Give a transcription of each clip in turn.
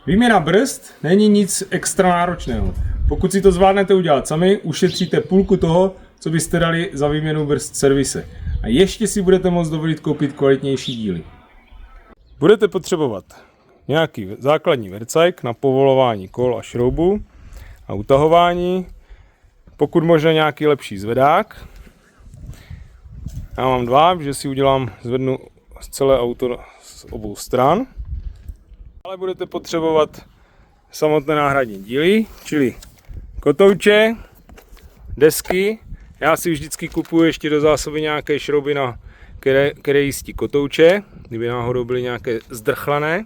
Výměna brzd není nic extra náročného. Pokud si to zvládnete udělat sami, ušetříte půlku toho, co byste dali za výměnu brzd v servise. A ještě si budete moct dovolit koupit kvalitnější díly. Budete potřebovat nějaký základní vercajk na povolování kol a šroubů a utahování, pokud možno nějaký lepší zvedák. Já mám dva, že si zvednu celé auto z obou stran. Ale budete potřebovat samotné náhradní díly, čili kotouče, desky. Já si vždycky kupuju ještě do zásoby nějaké šrouby, které jistí kotouče, kdyby náhodou byly nějaké zdrchlané.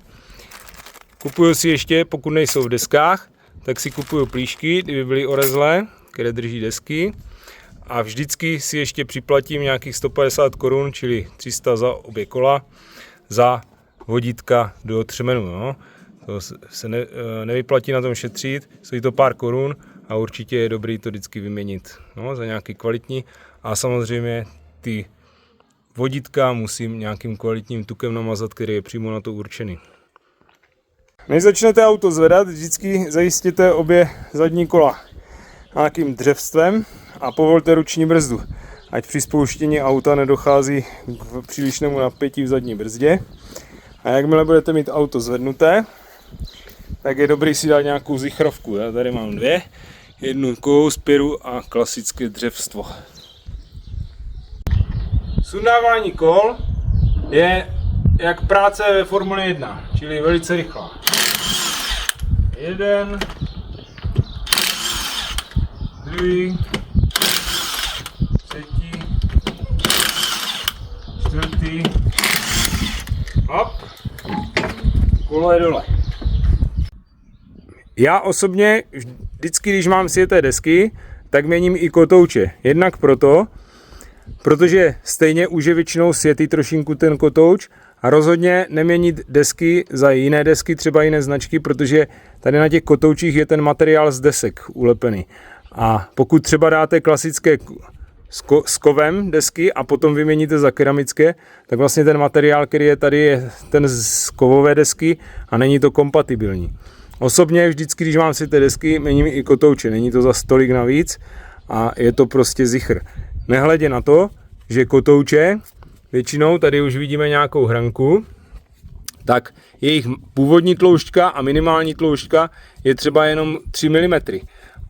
Kupuju si ještě, pokud nejsou v deskách, tak si kupuju plíšky, kdyby byly orezlé, které drží desky. A vždycky si ještě připlatím nějakých 150 korun, čili 300 za obě kola, za vodítka do třemenu. No. To se nevyplatí na tom šetřit, stojí to pár korun a určitě je dobrý to vždycky vyměnit za nějaký kvalitní. A samozřejmě ty vodítka musím nějakým kvalitním tukem namazat, který je přímo na to určený. Než začnete auto zvedat, vždycky zajistěte obě zadní kola nějakým dřevstvem a povolte ruční brzdu, ať při spouštění auta nedochází k přílišnému napětí v zadní brzdě. A jakmile budete mít auto zvednuté, tak je dobrý si dát nějakou zichrovku. Já tady mám dvě, jednu kovou spěru a klasické dřevstvo. Sundávání kol je jak práce ve Formule 1, čili velice rychlá. Jeden, druhý, třetí, čtvrtý, hop, kolo je dole. Já osobně vždycky, když mám sjeté desky, tak měním i kotouče. Jednak protože stejně už je většinou sjetý trošinku ten kotouč a rozhodně neměnit desky za jiné desky, třeba jiné značky, protože tady na těch kotoučích je ten materiál z desek ulepený. A pokud třeba dáte klasické s kovem desky a potom vyměníte za keramické, tak vlastně ten materiál, který je tady, je ten z kovové desky a není to kompatibilní. Osobně vždycky, když mám si ty desky, měním i kotouče, není to za stolik navíc a je to prostě zichr. Nehledě na to, že kotouče, většinou tady už vidíme nějakou hranku, tak jejich původní tloušťka a minimální tloušťka je třeba jenom 3 mm.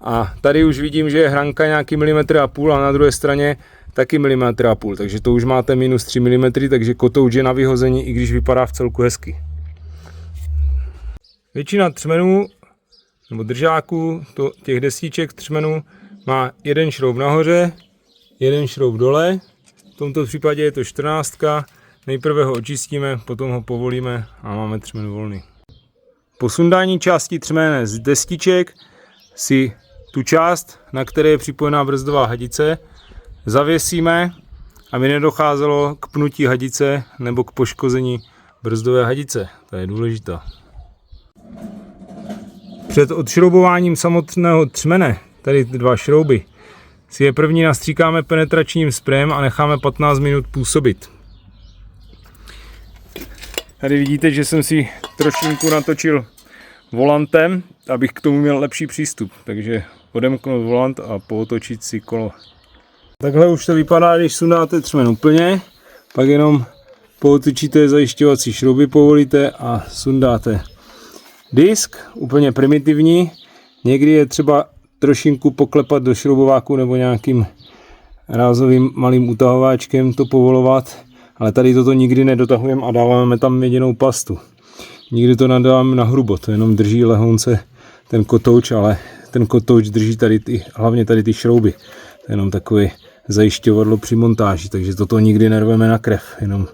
A tady už vidím, že je hranka nějaký 1,5 mm a na druhé straně taky 1,5 mm, takže to už máte minus 3 mm, takže kotouč je na vyhození, i když vypadá v celku hezky. Většina třmenů nebo držáků, těch desíček třmenů, má jeden šroub nahoře, jeden šroub dole. V tomto případě je to 14. Nejprve ho očistíme, potom ho povolíme a máme třmen volný. Po sundání části třmene z destiček si tu část, na které je připojená brzdová hadice, zavěsíme, aby nedocházelo k pnutí hadice nebo k poškození brzdové hadice. To je důležité. Před odšroubováním samotného třmene, tady ty dva šrouby, si je první nastříkáme penetračním sprejem a necháme 15 minut působit. Tady vidíte, že jsem si trošinku natočil volantem, abych k tomu měl lepší přístup. Takže odemknout volant a pootočit si kolo. Takhle už to vypadá, když sundáte třmen úplně, pak jenom pootočíte zajišťovací šrouby, povolíte a sundáte disk, úplně primitivní. Někdy je třeba trošinku poklepat do šroubováku nebo nějakým rázovým malým utahováčkem to povolovat, ale tady toto nikdy nedotahujeme a dáváme tam jedinou pastu. Nikdy to nadáváme na hrubo, to jenom drží lehonce ten kotouč, ale ten kotouč drží tady hlavně tady ty šrouby. To je jenom takové zajišťovadlo při montáži, takže toto nikdy nerveme na krev, jenom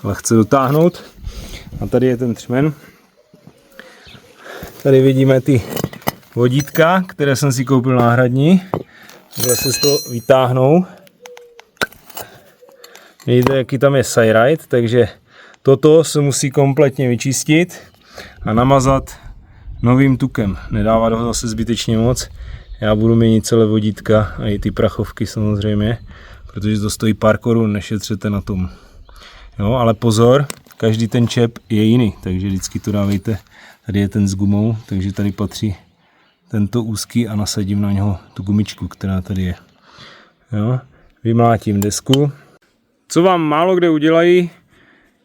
lehce dotáhnout. A tady je ten třmen. Tady vidíme ty vodítka, které jsem si koupil náhradní. Zase se to vytáhnou. Vidíte, jaký tam je Sayride, takže toto se musí kompletně vyčistit a namazat novým tukem. Nedávat ho zase zbytečně moc. Já budu měnit celé vodítka a i ty prachovky samozřejmě, protože to stojí pár korun, nešetřete na tom. Jo, ale pozor, každý ten čep je jiný, takže vždycky to dávejte, tady je ten s gumou, takže tady patří tento úzký a nasadím na něho tu gumičku, která tady je. Jo? Vymlátím desku. Co vám málo kde udělají,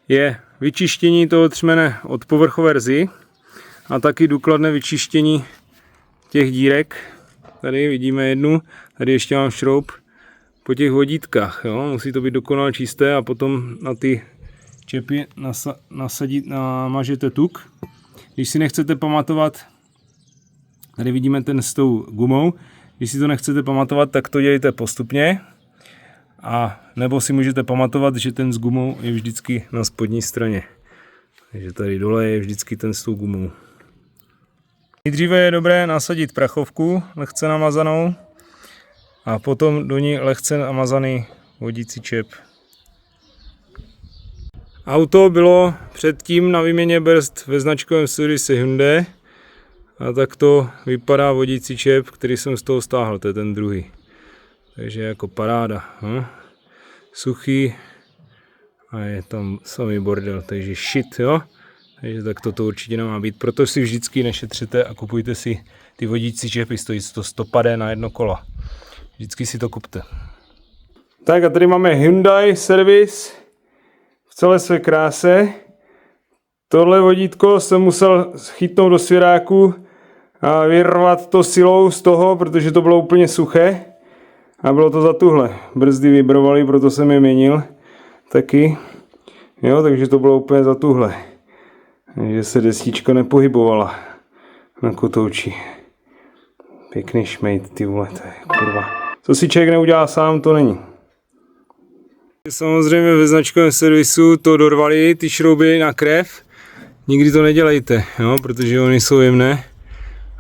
je vyčištění toho třmene od povrchové rzy a taky důkladné vyčištění těch dírek. Tady vidíme jednu, tady ještě mám šroub po těch vodítkách. Jo? Musí to být dokonale čisté a potom na ty čepy namažete tuk. Když si nechcete pamatovat, tady vidíme ten s tou gumou, když si to nechcete pamatovat, tak to dělejte postupně. A nebo si můžete pamatovat, že ten s gumou je vždycky na spodní straně. Takže tady dole je vždycky ten s tou gumou. Nejdříve je dobré nasadit prachovku lehce namazanou a potom do ní lehce namazaný vodící čep. Auto bylo předtím na výměně brzd ve značkovém servise Hyundai a tak to vypadá vodící čep, který jsem z toho stáhl, to je ten druhý. Takže jako paráda. Suchý a je tam samý bordel, takže shit, jo. Takže tak to určitě nemá být. Proto si vždycky nešetřete a kupujte si ty vodící čepy, stojí to 150 na jedno kolo. Vždycky si to kupte. Tak a tady máme Hyundai servis v celé své kráse. Tohle vodítko jsem musel chytnout do svěráku a vyrvat to silou z toho, protože to bylo úplně suché. A bylo to za tuhle. Brzdy vibrovaly, proto jsem je měnil taky. Jo, takže to bylo úplně za tuhle. Takže se destička nepohybovala na kotouči. Pěkný šmejt, ty vole, to je kurva. Co si člověk neudělá sám, to není. Samozřejmě ve značkovém servisu to dorvali ty šrouby na krev. Nikdy to nedělejte, jo, protože oni jsou jemné.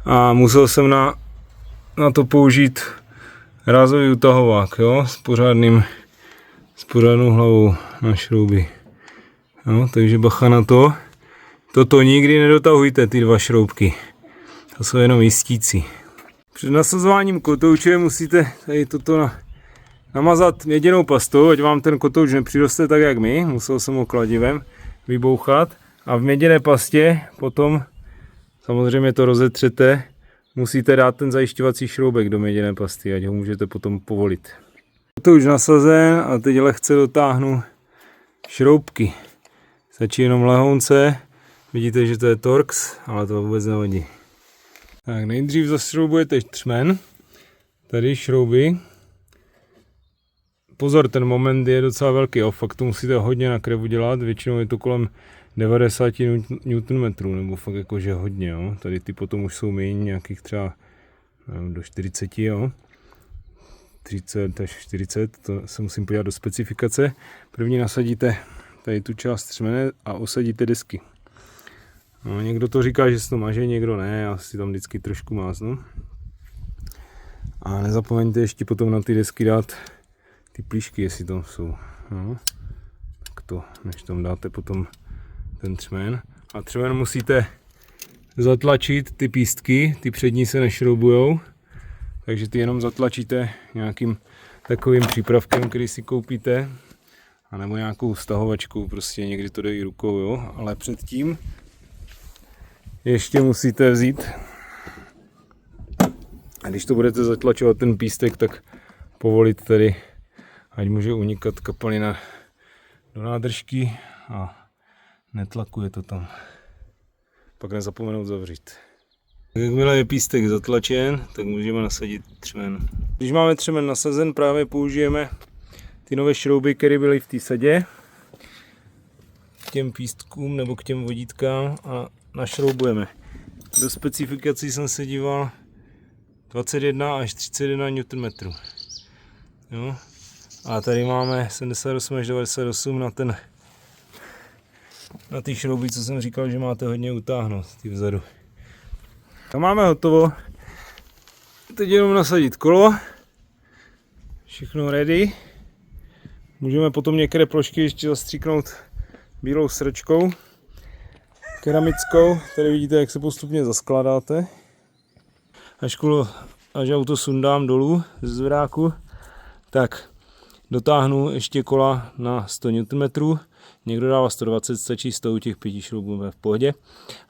A musel jsem na to použít rázový utahovák, jo, s pořádnou hlavou na šrouby. Jo, takže bacha na to. Toto nikdy nedotahujte, ty dva šroubky. To jsou jenom jistící. Před nasazováním kotouče musíte tady toto namazat měděnou pastou, ať vám ten kotouč nepřiroste tak jak my. Musel jsem ho kladivem vybouchat. A v měděné pastě potom, samozřejmě to rozetřete, musíte dát ten zajišťovací šroubek do měděné pasty, ať ho můžete potom povolit. Kotouč nasazen a teď lehce dotáhnu šroubky. Stačí jenom lehounce. Vidíte, že to je Torx, ale to vůbec nevadí. Tak nejdřív zašroubujete třmen. Tady šrouby. Pozor, ten moment je docela velký, fakt to musíte hodně na krev udělat, většinou je to kolem 90 Nm, nebo fakt jakože hodně, jo. Tady ty potom už jsou méně, nějakých třeba do 40, jo. 30 až 40, to se musím podívat do specifikace. První nasadíte tady tu část třmene a osadíte desky. No, někdo to říká, že se to maže, někdo ne, já si tam vždycky trošku máznu. A nezapomeňte ještě potom na ty desky dát ty plíšky, jestli tam jsou. No, tak to, než tam dáte potom ten třmen. A třmen musíte zatlačit ty pístky, ty přední se nešroubujou, takže ty jenom zatlačíte nějakým takovým přípravkem, který si koupíte, anebo nějakou stahovačkou, prostě někdy to jde i rukou, jo, ale předtím ještě musíte vzít, a když to budete zatlačovat ten pístek, tak povolit tady, ať může unikat kapalina do nádržky a netlakuje to tam. Pak nezapomenout zavřít. Jakmile je pístek zatlačen, tak můžeme nasadit třmen. Když máme třmen nasazen, právě použijeme ty nové šrouby, které byly v té sadě k těm pístkům nebo k těm vodítkám a našroubujeme. Do specifikací jsem se díval 21 až 31 Nm. Jo? A tady máme 78 až 98 na ty šrouby, co jsem říkal, že máte hodně utáhnout, ty vzadu. A máme hotovo. Teď jenom nasadit kolo. Všechno ready. Můžeme potom některé plošky ještě zastříknout bílou srčkou keramickou. Tady vidíte, jak se postupně zaskládáte. Až auto sundám dolů z zveráku, tak dotáhnu ještě kola na 100 Nm. Někdo dává 120, stačí 100, u těch 5 šroubů v pohodě.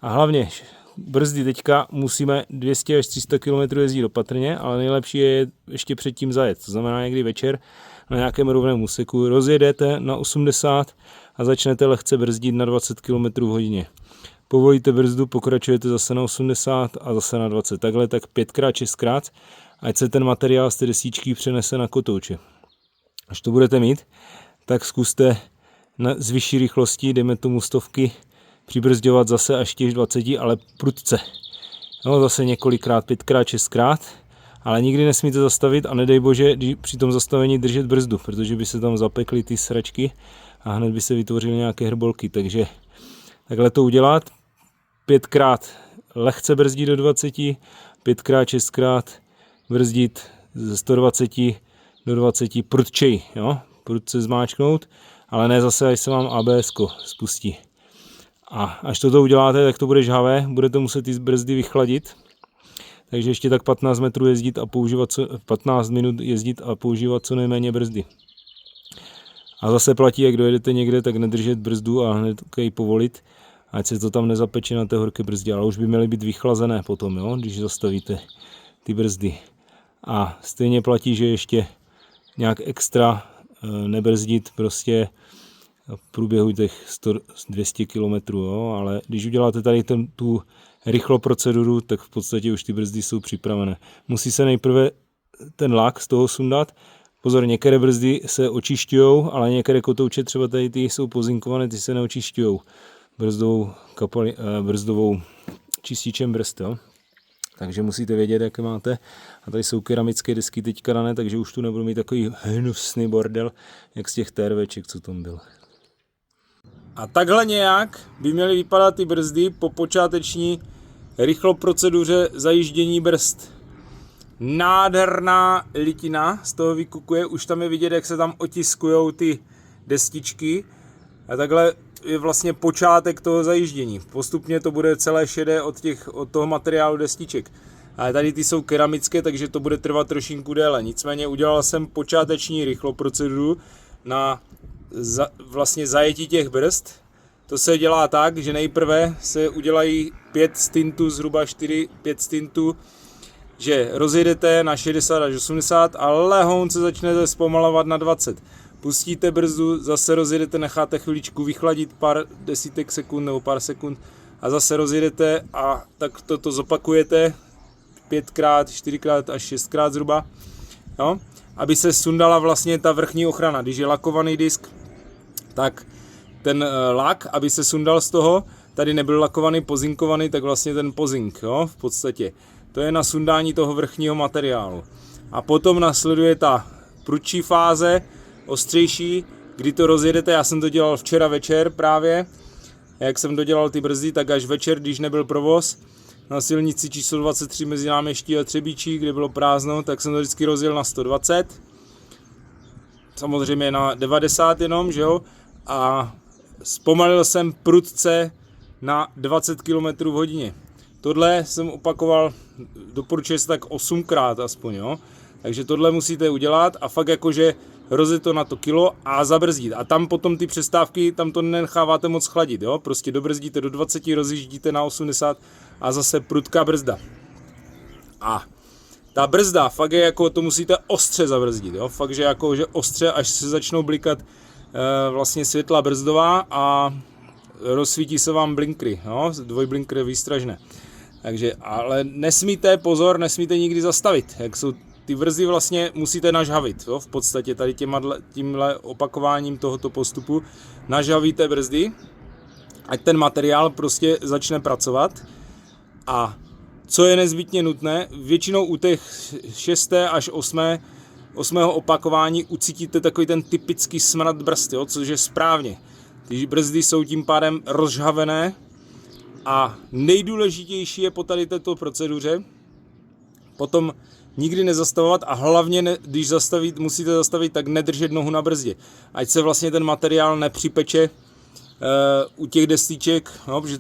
A hlavně brzdy teďka musíme 200 až 300 km jezdit opatrně, ale nejlepší je ještě předtím zajet. To znamená někdy večer na nějakém rovném úseku rozjedete na 80 a začnete lehce brzdit na 20 km v hodině. Povolíte brzdu, pokračujete zase na 80 a zase na 20. Takhle tak 5x, 6x, ať se ten materiál z té desíčky přenese na kotouče. Až to budete mít, tak zkuste z vyšší rychlosti, dejme tomu 100, přibrzďovat zase až těch 20, ale prudce. No, zase několikrát, 5x, 6x, ale nikdy nesmíte zastavit a nedej bože při tom zastavení držet brzdu, protože by se tam zapekly ty sračky a hned by se vytvořily nějaké hrbolky. Takže takhle to udělat, 5x lehce brzdit do 20, 5x, 6x brzdit ze 120 do 20 prudčej, jo? Prudce zmáčknout, ale ne zase, až se vám ABS-ko spustí. A až toto uděláte, tak to bude žhavé, budete muset ty brzdy vychladit, takže ještě tak 15 metrů jezdit a používat 15 minut jezdit a používat co nejméně brzdy. A zase platí, jak dojedete někde, tak nedržet brzdu a hned ji povolit, ať se to tam nezapeče na té horké brzdě, ale už by měly být vychlazené potom, jo, když zastavíte ty brzdy. A stejně platí, že ještě nějak extra nebrzdit prostě v průběhu těch 100-200 km, jo, ale když uděláte tady tu rychlou proceduru, tak v podstatě už ty brzdy jsou připravené. Musí se nejprve ten lak z toho sundat. Pozor, některé brzdy se očišťují, ale některé kotouče, třeba tady ty jsou pozinkované, ty se neočišťují brzdovou čističem brzd. Jo. Takže musíte vědět, jaké máte. A tady jsou keramické desky teďka dané, takže už tu nebudu mít takový hnusný bordel, jak z těch TRVček, co tam byl. A takhle nějak by měly vypadat ty brzdy po počáteční rychloproceduře zajíždění brzd. Nádherná litina z toho vykukuje, už tam je vidět, jak se tam otiskujou ty destičky. A takhle je vlastně počátek toho zajíždění. Postupně to bude celé šedé od toho materiálu destiček. Ale tady ty jsou keramické, takže to bude trvat trošinku déle. Nicméně udělal jsem počáteční rychloproceduru na vlastně zajetí těch brzd. To se dělá tak, že nejprve se udělají 5 stintů, zhruba 4-5 stintů, že rozjedete na 60 až 80 a lehonce začnete zpomalovat na 20. Pustíte brzdu, zase rozjedete, necháte chviličku vychladit pár desítek sekund nebo pár sekund a zase rozjedete a tak to zopakujete 5x, 4x až 6x zhruba, jo? Aby se sundala vlastně ta vrchní ochrana. Když je lakovaný disk, tak ten lak, aby se sundal z toho, tady nebyl lakovaný, pozinkovaný, tak vlastně ten pozink, jo? V podstatě. To je na sundání toho vrchního materiálu. A potom nasleduje ta prudší fáze, ostřejší, kdy to rozjedete. Já jsem to dělal včera večer právě. Jak jsem dodělal ty brzdy, tak až večer, když nebyl provoz, na silnici číslo 23 mezi Náměští a Třebíčí, kde bylo prázdno, tak jsem to vždycky rozjel na 120. Samozřejmě na 90 jenom, že jo? A zpomalil jsem prudce na 20 km v hodině. Tohle jsem opakoval, doporučuji se tak 8krát aspoň, jo? Takže tohle musíte udělat a fakt jakože rozjet to na to kilo a zabrzdit. A tam potom ty přestávky, tam to nenecháváte moc chladit, jo? Prostě dobrzdíte do 20, rozjíždíte na 80 a zase prudká brzda. A ta brzda, fakt je jako, to musíte ostře zabrzdit, jo? Fakt, že jako, že ostře, až se začnou blikat vlastně světla brzdová a rozsvítí se vám blinkry, jo? Dvojblinkry výstražné. Takže, ale nesmíte, pozor, nesmíte nikdy zastavit, jak jsou ty brzdy vlastně musíte nažhavit, jo? V podstatě tady tímhle opakováním tohoto postupu nažhavíte brzdy, ať ten materiál prostě začne pracovat. A co je nezbytně nutné, většinou u těch 6. až 8. opakování ucítíte takový ten typický smrad brzd, jo? Což je správně. Ty brzdy jsou tím pádem rozžhavené a nejdůležitější je po tady této proceduře potom nikdy nezastavovat a hlavně, když musíte zastavit, tak nedržet nohu na brzdě. Ať se vlastně ten materiál nepřipeče u těch destiček, no, protože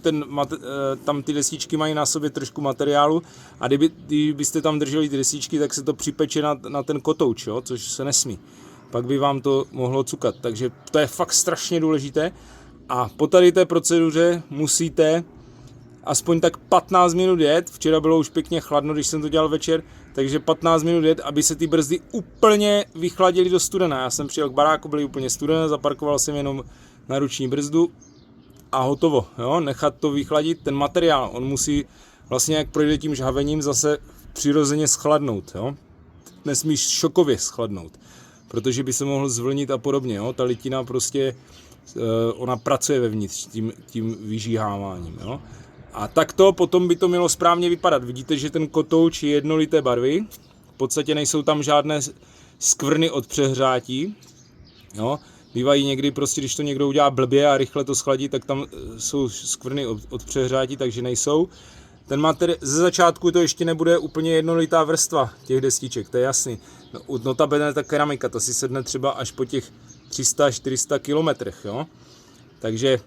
tam ty destičky mají na sobě trošku materiálu a kdybyste tam drželi ty destičky, tak se to připeče na ten kotouč, jo, což se nesmí. pak by vám to mohlo cukat. Takže to je fakt strašně důležité a po tady té proceduře musíte aspoň tak 15 minut jet, včera bylo už pěkně chladno, když jsem to dělal večer, takže 15 minut jet, aby se ty brzdy úplně vychladily do studena. Já jsem přijel k baráku, byly úplně studené, zaparkoval jsem jenom na ruční brzdu a hotovo, jo? Nechat to vychladit, ten materiál, on musí vlastně jak projde tím žhavením zase přirozeně schladnout, jo? Nesmíš šokově schladnout, protože by se mohl zvlnit a podobně, jo? Ta litina prostě, ona pracuje vevnitř tím vyžíháváním, jo? A takto potom by to mělo správně vypadat. Vidíte, že ten kotouč je jednolité barvy, v podstatě nejsou tam žádné skvrny od přehřátí, jo? Bývají někdy prostě, když to někdo udělá blbě a rychle to schladí, tak tam jsou skvrny od přehřátí, takže nejsou. Ten materiál, ze začátku to ještě nebude úplně jednolitá vrstva těch destiček, to je jasný. No, notabene ta keramika, ta si sedne třeba až po těch 300-400 kilometrech, jo. Takže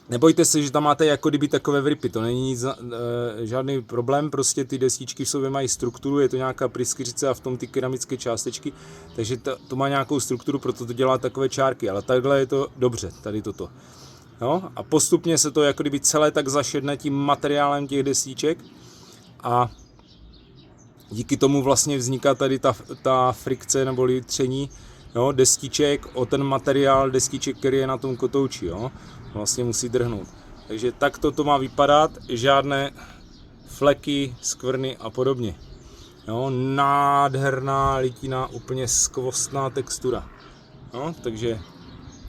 nebojte se, že tam máte jako kdyby takové vrypy, to není nic, žádný problém, prostě ty destičky v sobě mají strukturu, je to nějaká pryskyřice a v tom ty keramické částečky, takže to má nějakou strukturu, proto to dělá takové čárky, ale takhle je to dobře, tady toto. No, a postupně se to jako kdyby celé tak zašedne tím materiálem těch desíček a díky tomu vlastně vzniká tady ta frikce neboli tření, jo, destiček o ten materiál destiček, který je na tom kotouči, jo, vlastně musí drhnout. Takže takto to má vypadat, žádné fleky, skvrny a podobně. Jo, nádherná litina, úplně skvostná textura. No, takže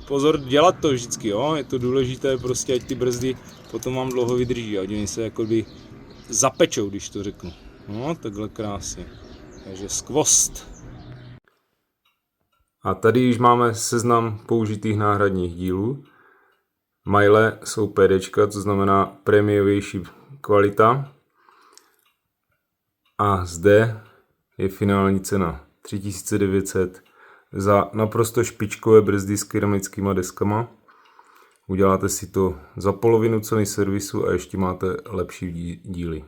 pozor, dělat to vždycky, jo? Je to důležité, prostě ať ty brzdy potom vám dlouho vydrží, ať oni se jakoby zapečou, když to řeknu. No, takhle krásně. Takže skvost. A tady již máme seznam použitých náhradních dílů. Maile jsou PDčka, to znamená prémiovější kvalita. A zde je finální cena 3900 za naprosto špičkové brzdy s keramickýma deskama. Uděláte si to za polovinu ceny servisu a ještě máte lepší díly.